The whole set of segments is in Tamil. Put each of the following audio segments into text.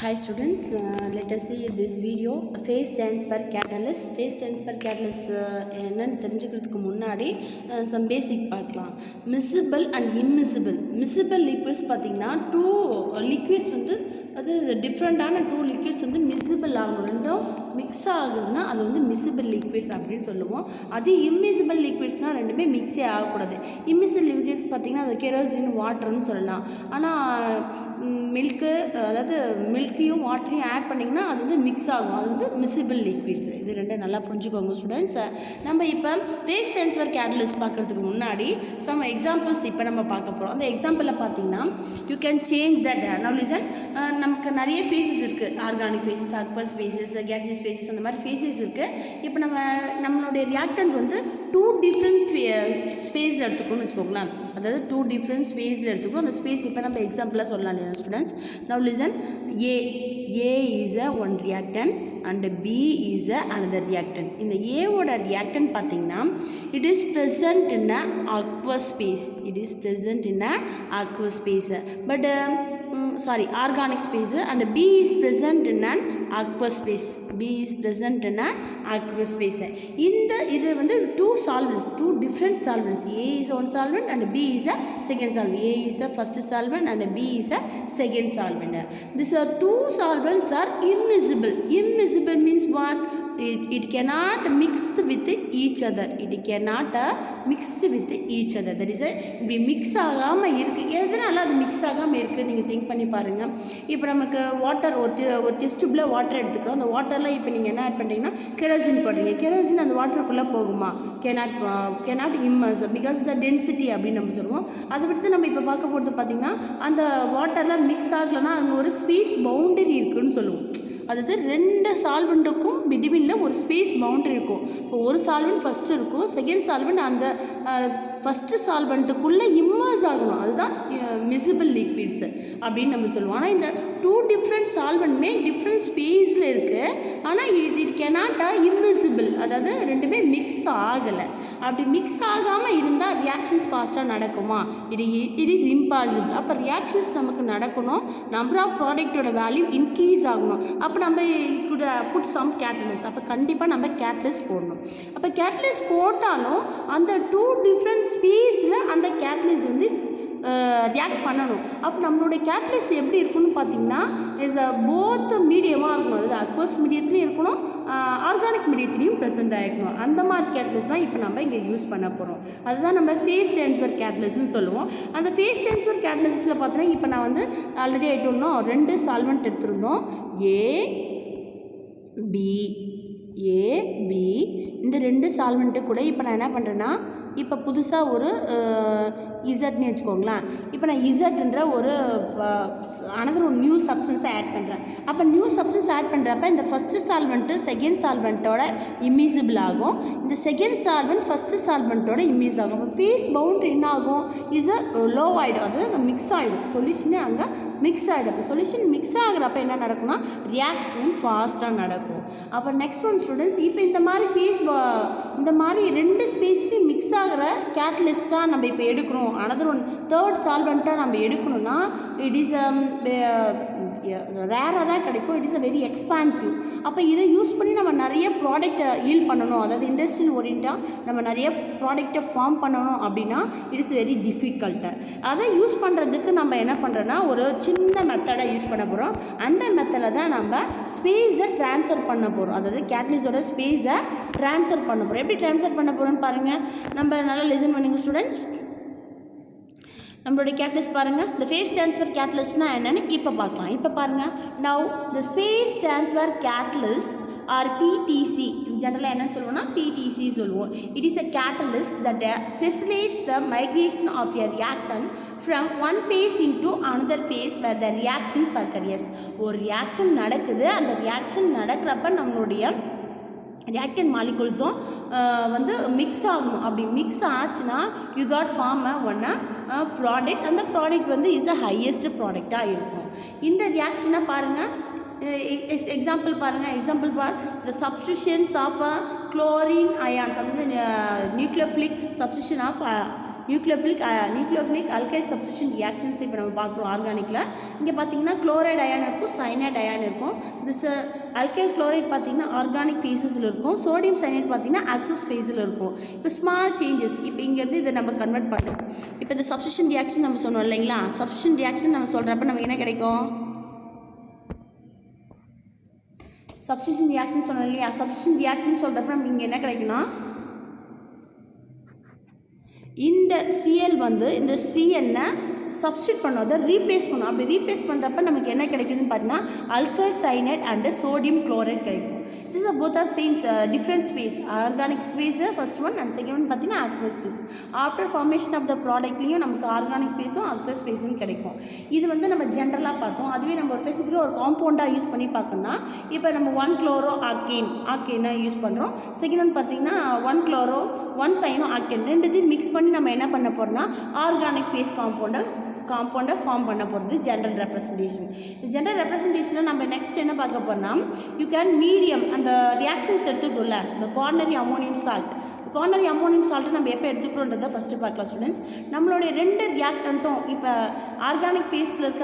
Hi students, let us see this video. Phase stands for catalyst. Phase stands for catalyst என்னன்னு தெரிஞ்சுக்கிறதுக்கு முன்னாடி some basic பார்க்கலாம். Miscible and immiscible. Miscible liquids பார்த்தீங்கன்னா டூ liquids வந்து அது டிஃப்ரெண்டான டூ லிக்விட்ஸ் வந்து மிஸ்சிபிள் ஆகணும், ரெண்டும் மிக்ஸ் ஆகுதுன்னா அது வந்து மிஸ்சிபிள் லிக்விட்ஸ் அப்படின்னு சொல்லுவோம். அது இம்மிசிபிள் லிக்விட்ஸ்னால் ரெண்டுமே மிக்ஸே ஆகக்கூடாது. இம்மிசிபிள் லிக்விட்ஸ் பார்த்திங்கன்னா அது கெரோசின் வாட்டர்னு சொல்லலாம். ஆனால் மில்க்கு, அதாவது மில்க்கையும் வாட்டரையும் ஆட் பண்ணிங்கன்னா அது வந்து மிக்ஸ் ஆகும், அது வந்து மிஸ்சிபிள் லிக்விட்ஸ். இது ரெண்டும் நல்லா புரிஞ்சுக்கோங்க ஸ்டூடெண்ட்ஸ். நம்ம இப்போ ஃபேஸ் ட்ரான்ஸ்ஃபர் கேட்டலிஸ்ட் பார்க்குறதுக்கு முன்னாடி சம் எக்ஸாம்பிள்ஸ் இப்போ நம்ம பார்க்க போகிறோம். அந்த எக்ஸாம்பிளில் பார்த்தீங்கன்னா you can change that. Now listen, நமக்கு நிறைய ஃபேஸஸ் இருக்குது. Organic phases, aqueous phases, gaseous phases, அந்த மாதிரி ஃபேஸஸ் இருக்குது. இப்போ நம்மளுடைய ரியாக்டன்ட் வந்து டூ டிஃப்ரெண்ட் ஸ்பேஸில் எடுத்துக்கணும்னு வச்சுக்கோங்களேன். அதாவது டூ டிஃப்ரெண்ட் ஸ்பேஸில் எடுத்துக்கணும். அந்த ஸ்பேஸ் இப்போ நம்ம எக்ஸாம்பிளாக சொல்லலாம் இல்லையா students. Now listen, A is a one reactant and B is a another reactant. இந்த A ஓட reactant பார்த்தீங்கன்னா it is present in a aqueous phase. It is present in a aqueous phase. But organic phase, and B is present in an aqueous phase. B is present in a aqueous phase. இது வந்து two solvents, two different solvents. A is one solvent and B is a second solvent. A is a first solvent and B is a second solvent. These are two solvents are immiscible. Immiscible means what? It cannot mix with each other. It cannot mixed with each other. That is இப்படி மிக்ஸ் ஆகாமல் இருக்குது. எதனால அது மிக்ஸ் ஆகாமல் இருக்குது நீங்கள் திங்க் பண்ணி பாருங்கள். இப்போ நமக்கு வாட்டர் ஒரு டெஸ்ட் டியூப்பில் வாட்டர் எடுத்துக்கிறோம். அந்த வாட்டரில் இப்போ நீங்கள் என்ன ஆட் பண்ணுறீங்கன்னா கெரோசின் போடுறீங்க. கெரோசின் அந்த வாட்டருக்குள்ளே போகுமா? cannot immerse because the density அப்படின்னு நம்ம சொல்லுவோம். அதை விட்டு நம்ம இப்போ பார்க்க போகிறது பார்த்திங்கன்னா அந்த வாட்டரில் மிக்ஸ் ஆகலைன்னா அங்கே ஒரு ஸ்பேஸ் பவுண்டரி இருக்குதுன்னு சொல்லுவோம். அதாவது ரெண்டு சால்வெண்ட்டுக்கும் பிட்வீனில் ஒரு ஸ்பேஸ் பவுண்டரி இருக்கும். இப்போ ஒரு சால்வெண்ட் ஃபஸ்ட்டு இருக்கும், செகண்ட் சால்வெண்ட் அந்த ஃபஸ்ட்டு சால்வெண்ட்டுக்குள்ளே இம்மர்ஸ் ஆகணும். அதுதான் மிஸ்சிபிள் லிக்விட்ஸ் அப்படின்னு நம்ம சொல்லுவோம். ஆனால் இந்த டூ டிஃப்ரெண்ட் சால்வெண்ட்டுமே டிஃப்ரெண்ட் ஸ்பேஸில் இருக்குது. ஆனால் இட் கேனாட் இம்மிசிபிள், அதாவது ரெண்டுமே மிக்ஸ் ஆகலை. அப்படி மிக்ஸ் ஆகாமல் இருந்தால் ரியாக்ஷன்ஸ் ஃபாஸ்ட்டாக நடக்குமா? It is impossible. அப்போ ரியாக்ஷன்ஸ் நமக்கு நடக்கணும், நம்பர் ஆஃப் ப்ராடக்டோட வேல்யூ இன்க்ரீஸ் ஆகணும். அப்போ நம்ம கூட புட் சம் கேட்டலிஸ்ட், அப்போ கண்டிப்பாக நம்ம கேட்டலிஸ்ட் போடணும். அப்போ கேட்டலிஸ்ட் போட்டாலும் அந்த டூ டிஃப்ரெண்ட் ஸ்பேஸில் அந்த கேட்டலிஸ்ட் வந்து ரியாக்ட் பண்ணணும். அப்போ நம்மளுடைய கேட்டலிஸ்ட் எப்படி இருக்குன்னு பார்த்தீங்கன்னா இஸ் போத் மீடியமாக இருக்கணும். அதாவது அக்வஸ் மீடியத்துலேயும் இருக்கணும், ஆர்கானிக் மீடியத்துலேயும் ப்ரெசென்ட் ஆகிருக்கணும். அந்த மாதிரி கேட்டலிஸ்ட் தான் இப்போ நம்ம இங்கே யூஸ் பண்ண போகிறோம். அதுதான் நம்ம ஃபேஸ் ட்ரான்ஸ்ஃபர் கேட்டலிஸ்ட்னு சொல்லுவோம். அந்த ஃபேஸ் ட்ரான்ஸ்ஃபர் கேட்டலிஸ்ட்டில் பார்த்தீங்கன்னா இப்போ நான் வந்து ஆல்ரெடி ஆகிட்டோம்னா ரெண்டு சால்வெண்ட் எடுத்துருந்தோம், ஏபி. இந்த ரெண்டு சால்வெண்ட்டு கூட இப்போ நான் என்ன பண்ணுறேன்னா இப்போ புதுசாக ஒரு இசட்னு வச்சுக்கோங்களேன். இப்போ நான் இசட்ன்ற ஒரு அனதர் ஒரு நியூ சப்ஸ்டன்ஸை ஆட் பண்ணுறேன். அப்போ நியூ சப்ஸ்டன்ஸ் ஆட் பண்ணுறப்ப இந்த ஃபஸ்ட்டு சால்வெண்ட்டு செகண்ட் சால்வெண்ட்டோட இம்மிசிபிள் ஆகும், இந்த செகண்ட் சால்வெண்ட் ஃபஸ்ட்டு சால்வெண்ட்டோட இம்மிஸ் ஆகும். அப்போ ஃபேஸ் பவுண்ட்ரி என்ன ஆகும்? லோ ஆகிடும், அதாவது மிக்ஸ் ஆகிடும். சொல்யூஷனே அங்கே மிக்ஸ் ஆகிடும். அப்போ சொல்யூஷன் மிக்ஸ் ஆகிறப்ப என்ன நடக்கும்னா ரியாக்ஷன் ஃபாஸ்ட்டாக நடக்கும். அப்போ நெக்ஸ்ட் ஒன் ஸ்டூடெண்ட்ஸ், இப்போ இந்த மாதிரி ரெண்டு ஸ்பேஸ்லேயும் மிக்ஸ் ஆகிற கேட்டலிஸ்ட்டாக நம்ம இப்போ எடுக்கணும், அனதர் ஒன் தேர்ட் சால்வெண்ட்டாக நம்ம எடுக்கணும்னா இட் இஸ் ரேராக தான் கிடைக்கும். It is very expansive. அப்போ இதை யூஸ் பண்ணி நம்ம நிறைய ப்ராடக்டை ஈல்ட் பண்ணணும், அதாவது இண்டஸ்ட்ரியல் ஓரியண்டாக நம்ம நிறைய ப்ராடக்டை ஃபார்ம் பண்ணணும் அப்படின்னா இட் இஸ் வெரி டிஃபிகல்ட்டு. அதை யூஸ் பண்ணுறதுக்கு நம்ம என்ன பண்ணுறோன்னா ஒரு சின்ன மெத்தடை யூஸ் பண்ண போகிறோம். அந்த மெத்தடில் தான் நம்ம ஸ்பேஸை ட்ரான்ஸ்ஃபர் பண்ண போகிறோம், அதாவது கேட்டலிஸ்டோட ஸ்பேஸை ட்ரான்ஸ்ஃபர் பண்ண போகிறோம். எப்படி ட்ரான்ஸ்ஃபர் பண்ண போகிறோன்னு பாருங்கள். நம்ம நல்லா லிசன் பண்ணுங்க ஸ்டூடெண்ட்ஸ். நம்மளுடைய கேட்டலிஸ்ட் பாருங்கள். இந்த ஃபேஸ் ட்ரான்ஸ்ஃபர் கேட்டலிஸ்ட்னால் என்னென்னு இப்போ பார்க்கலாம். இப்போ பாருங்கள், now the phase transfer catalyst or PTC, ஜென்ரலாக என்னன்னு சொல்லுவோம்னா PTC சொல்லுவோம். It is a catalyst that facilitates the migration of a reactant from one phase into another phase where the reactions occurs. ஒரு ரியாக்ஷன் நடக்குது, அந்த ரியாக்ஷன் நடக்கிறப்ப நம்மளுடைய ரியாக்டன்ட் மாலிகூல்ஸும் வந்து மிக்ஸ் ஆகணும். அப்படி மிக்ஸ் ஆச்சுன்னா யூ காட் ஃபார்ம் ஒன்று ப்ராடக்ட். அந்த ப்ராடக்ட் வந்து இஸ் த ஹையஸ்ட் ப்ராடக்டாக இருக்கும். இந்த ரியாக்ஷனை பாருங்கள், எக்ஸாம்பிள் பாருங்கள். Example for the substitutions of chlorine ions, அதாவது nucleophilic substitution of nucleophilic alkyl substitution reactions இப்போ நம்ம பார்க்குறோம் ஆர்கானிக்கில். இங்கே பார்த்தீங்கன்னா குளோரைட் அயான் இருக்கும், சைனைட் அயான் இருக்கும். திஸ் அல்கைல் குளோரைட் பார்த்தீங்கன்னா ஆர்கானிக் ஃபேஸஸில் இருக்கும், சோடியம் சைனைட் பார்த்தீங்கன்னா அக்வஸ் ஃபேஸில் இருக்கும். இப்போ ஸ்மால் சேஞ்சஸ் இப்போ இங்கேருந்து இதை நம்ம கன்வெர்ட் பண்ணுறோம். இப்போ இந்த சப்ஸ்டிட்யூஷன் ரியாக்ஷன் நம்ம சொன்னோம் இல்லைங்களா, சப்ஸ்டிட்யூஷன் ரியாக்ஷன் நம்ம சொல்கிறப்ப நமக்கு என்ன கிடைக்கும்? சப்ஸ்டிட்யூஷன் ரியாக்ஷன் சொன்னோம் இல்லையா, சப்ஸ்டிட்யூஷன் ரியாக்ஷன் சொல்கிறப்ப நமக்கு இங்கே என்ன கிடைக்குன்னா, இந்த சிஎல் வந்து இந்த சிஎன்னை சப்ஸ்டியூட் பண்ணோம், அதை ரீப்ளேஸ் பண்ணோம். அப்படி ரீப்ளேஸ் பண்ணுறப்ப நமக்கு என்ன கிடைக்குதுன்னு பார்த்தீங்கன்னா alkyl cyanide and sodium chloride கிடைக்கும். This are both are same different phase. Organic phase first one and second one பார்த்தீங்கன்னா aqueous phase. After formation of the ப்ராடக்ட்லேயும் நமக்கு ஆர்கானிக் ஸ்பேஸும் அக்வஸ் ஸ்பேஸும் கிடைக்கும். இது வந்து நம்ம ஜென்ரலாக பார்த்தோம். அதுவே நம்ம ஒரு ஸ்பெசிஃபிக்காக ஒரு காம்பவுண்டாக யூஸ் பண்ணி பார்க்கணும்னா இப்போ நம்ம 1-குளோரோ ஆர்கேனை யூஸ் பண்ணுறோம். செகண்ட் ஒன் பார்த்தீங்கன்னா 1-குளோரோ 1-சைனோ ஆர்கேன் ரெண்டுத்தையும் மிக்ஸ் பண்ணி நம்ம என்ன பண்ண போகிறோம்னா ஆர்கானிக் ஃபேஸ் காம்பவுண்டை ஃபார்ம் பண்ண போகிறது ஜென்ரல் ரெப்ரசன்டேஷன். இந்த ஜென்ரல் ரெப்ரசன்டேஷனில் நம்ம நெக்ஸ்ட் என்ன பார்க்க போகிறோம்னா யூ கேன் மீடியம் அந்த ரியாக்ஷன்ஸ் எடுத்துக்கிட்டோம்ல, இந்த குவார்னரி அமோனியம் சால்ட். குவார்னரி அமோனியம் சால்ட்டை நம்ம எப்போ எடுத்துக்கிறோன்றதை ஃபஸ்ட்டு பார்க்கலாம் ஸ்டூடெண்ட்ஸ். நம்மளுடைய 2 ரியாக்டண்ட்டும் இப்போ ஆர்கானிக் ஃபேஸில் இருக்க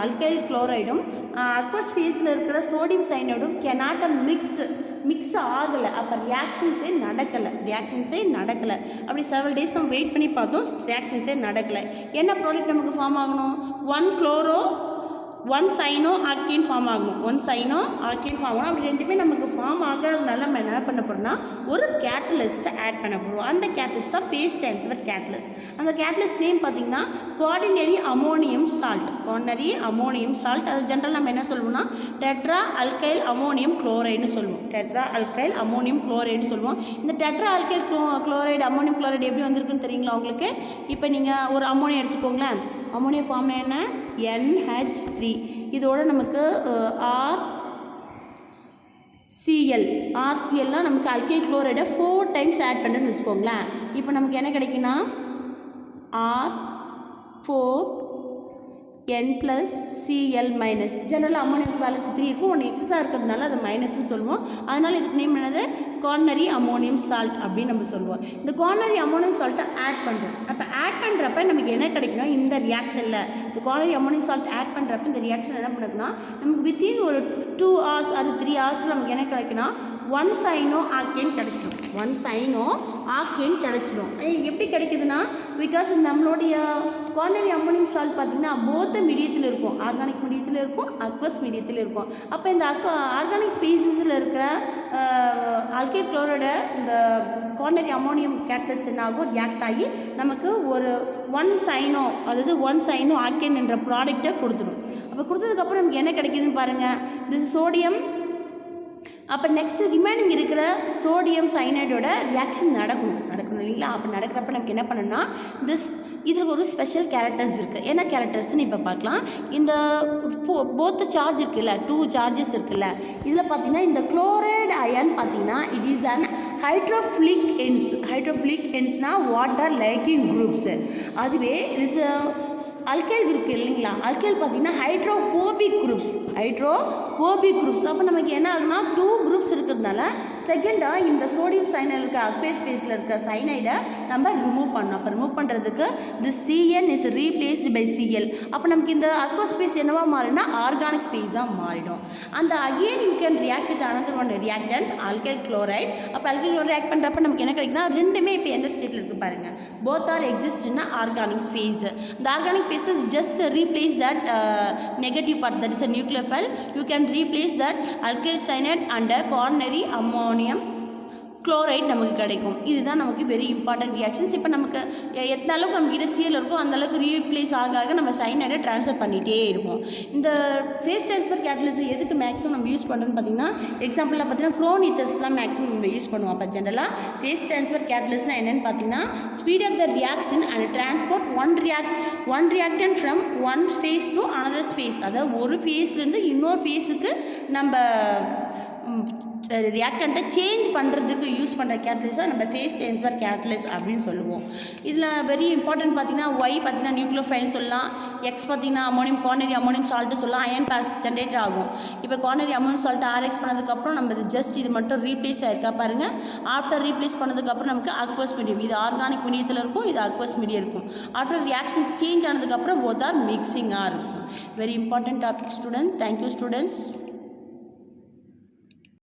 அல்கைல் குளோரைடும் அக்வஸ் ஃபேஸில் இருக்கிற சோடியம் சைனைடும் கெனாட் மிக்ஸ் ஆகலை. அப்போ ரியாக்ஷன்ஸே நடக்கலை. அப்படி செவரல் டேஸ் நம்ம வெயிட் பண்ணி பார்த்தோம், ரியாக்ஷன்ஸே நடக்கலை. என்ன ப்ராடக்ட் நமக்கு ஃபார்ம் ஆகணும்? 1-குளோரோ 1-சைனோ ஆர்கேன் ஃபார்ம் ஆகணும். 1-சைனோ ஆர்கேன் ஃபார்ம் ஆகணும். அப்படி ரெண்டுமே நமக்கு ஃபார்ம் ஆகாதனால நம்ம என்ன பண்ண போகிறோம்னா ஒரு கேட்டலிஸ்ட்டை ஆட் பண்ண போகிறோம். அந்த கேட்டலிஸ்ட் தான் ஃபேஸ் ட்ரான்ஸ்ஃபர் கேட்டலிஸ்ட். அந்த கேட்டலிஸ்ட் நேம் பார்த்தீங்கன்னா குவார்னரி அமோனியம் சால்ட். அது ஜென்ரல் நம்ம என்ன சொல்லுவோம்னா டெட்ரா அல்கைல் அமோனியம் குளோரைடுன்னு சொல்லுவோம். இந்த tetra alkyl chloride ammonium chloride எப்படி வந்திருக்குன்னு தெரியுங்களா உங்களுக்கு? இப்போ நீங்கள் ஒரு அமோனியா எடுத்துக்கோங்களேன். அமோனியா ஃபார்ம் என்ன? NH3. இதோட நமக்கு RClனால் நமக்கு அல்கைல் குளோரைடை 4 டைம்ஸ் ஆட் பண்ணுறேன்னு வச்சுக்கோங்களேன். இப்போ நமக்கு என்ன கிடைக்குன்னா R4N+Cl-. ஜெனரலாக அமோனியம் பேலன்ஸ் 3 இருக்கும், 1 எக்ஸஸாக இருக்கிறதுனால அது மைனஸ்ன்னு சொல்லுவோம். அதனால் இதுக்கு நேம் என்னது? குவார்னரி அமோனியம் சால்ட் அப்படின்னு நம்ம சொல்லுவோம். இந்த குவார்னரி அமோனியம் சால்ட்டை ஆட் பண்ணுறோம். அப்போ ஆட் பண்ணுறப்ப நமக்கு என்ன கிடைக்குன்னா இந்த ரியாக்ஷனில் இந்த குவார்னரி அமோனியம் சால்ட் ஆட் பண்ணுறப்ப இந்த ரியாக்ஷன் என்ன பண்ணுதுன்னா நமக்கு வித்தின் ஒரு 2 hours அது 3 hours நமக்கு என்ன கிடைக்குன்னா 1-சைனோ ஆர்கேன் கிடச்சிடும். எப்படி கிடைக்குதுன்னா பிகாஸ் நம்மளுடைய குவார்னரி அமோனியம் சால்ட் பார்த்திங்கன்னா போத்த மீடியத்தில் இருக்கும், ஆர்கானிக் மீடியத்தில் இருக்கும், அக்வஸ் மீடியத்தில் இருக்கும். அப்போ இந்த ஆர்கானிக் ஸ்பீசிஸில் இருக்கிற அல்கைல் குளோரைட இந்த குவார்னரி அமோனியம் கேட்டலிஸ்ட் என்னாகும் ரியாக்ட் ஆகி நமக்கு ஒரு 1-சைனோ ஆர்கேன் என்ற ப்ராடக்டை கொடுத்துடும். அப்போ கொடுத்ததுக்கப்புறம் நமக்கு என்ன கிடைக்குதுன்னு பாருங்கள். This sodium. அப்போ நெக்ஸ்ட் ரிமைனிங் இருக்கிற சோடியம் சைனைடோட ரியாக்ஷன் நடக்கணும் இல்லைங்களா? அப்போ நடக்கிறப்ப நமக்கு என்ன பண்ணணும்னா இதில் ஒரு ஸ்பெஷல் கேரக்டர்ஸ் இருக்குது. என்ன கேரக்டர்ஸ்னு இப்போ பார்க்கலாம். இந்த போத் சார்ஜ் இருக்குல்ல, 2 சார்ஜஸ் இருக்குல்ல, இதில் பார்த்தீங்கன்னா இந்த குளோரைடு அயன் பார்த்தீங்கன்னா இட் இஸ் அன் ஹைட்ரோஃபிலிக் எண்ட்ஸ்னால் வாட்டர் லைக்கிங் குரூப்ஸு. அதுவே இஸ் அல்கைல் இருக்குது இல்லைங்களா, அல்கைல் பார்த்தீங்கன்னா ஹைட்ரோபோபிக் குரூப்ஸ். அப்போ நமக்கு என்ன ஆகுனா 2 குரூப்ஸ் இருக்கிறதுனால செகண்டாக இந்த சோடியம் சைனைடில் இருக்க அக்வேஸ் ஃபேஸில் இருக்க சைனைடை நம்ம ரிமூவ் பண்ணோம். அப்போ ரிமூவ் பண்ணுறதுக்கு this CN is replaced by Cl. அப்போ நமக்கு இந்த அக்வஸ் ஸ்பேஸ் என்னவா மாறினா ஆர்கானிக் ஸ்பேஸாக மாறிடும். அந்த again you can react with another one reactant alkyl chloride. அப்போ alkyl chloride ரியாக்ட் பண்ணுறப்ப நமக்கு என்ன கிடைக்குன்னா ரெண்டுமே இப்போ எந்த ஸ்டேட்டில் இருக்குது பாருங்கள், both are exist in organic phase. The organic phase is just replace that negative part, that is a nucleophile. You can replace that alkyl cyanide and quaternary ammonium chloride நமக்கு கிடைக்கும். இதுதான் நமக்கு வெரி இம்பார்ட்டன்ட் ரியாக்ஷன்ஸ். இப்போ நமக்கு எத்தனை அளவுக்கு நம்மக்கிட்ட சிஎல் இருக்கோ அந்த அளவுக்கு ரீப்ளேஸ் ஆக நம்ம சைனைடை ட்ரான்ஸ்ஃபர் பண்ணிகிட்டே இருப்போம். இந்த ஃபேஸ் ட்ரான்ஸ்ஃபர் கேட்டலிஸ்ட் எதுக்கு மேக்ஸிமம் நம்ம யூஸ் பண்ணுறோன்னு பார்த்தீங்கன்னா எக்ஸாம்பிளாக பார்த்தீங்கன்னா குரோனித்தஸ்லாம் மேக்ஸிமம் நம்ம யூஸ் பண்ணுவோம். அப்போ ஜென்ரலாக ஃபேஸ் ட்ரான்ஸ்ஃபர் கேட்டலிஸ்ட்னா என்னென்னு பார்த்தீங்கன்னா speed of the reaction and transport one reactant from one phase to another phase. அதாவது ஒரு ஃபேஸ்லேருந்து இன்னொரு ஃபேஸுக்கு நம்ம ரியாக்டண்ட்டை சேஞ்ச் பண்ணுறதுக்கு யூஸ் பண்ணுற கேட்டலிஸாக நம்ம ஃபேஸ் ட்ரான்ஸ்ஃபர் கேட்டலிஸ்ட் அப்படின்னு சொல்லுவோம். இதில் வெரி இம்பார்ட்டன்ட் பார்த்தீங்கன்னா ஒய் பார்த்தீங்கன்னா நியூக்ளியோஃபைல் சொல்லலாம், எக்ஸ் பார்த்தீங்கன்னா அமோனியம் குவார்னரி அமோனியம் சால்ட்டு சொல்லலாம், அயன் பாஸ் ஜென்ரேட் ஆகும். இப்போ குவார்னரி அமோனியம் சால்ட் ஆர்எக்ஸ் பண்ணதுக்கப்புறம் நம்ம இது ஜஸ்ட் இது மட்டும் ரீப்ளேஸ் ஆயிருக்கா பாருங்கள். ஆஃப்டர் ரீப்ளேஸ் பண்ணதுக்கப்புறம் நமக்கு அக்வஸ் மீடியம், இது ஆர்கானிக் மீடியத்தில் இருக்கும், இது அக்வஸ் மீடியம் இருக்கும். ஆஃப்டர் ரியாக்ஷன்ஸ் சேஞ்ச் ஆனதுக்கப்புறம் போத் ஆர் மிக்சிங்காக இருக்கும். Very important topic student. Thank you students.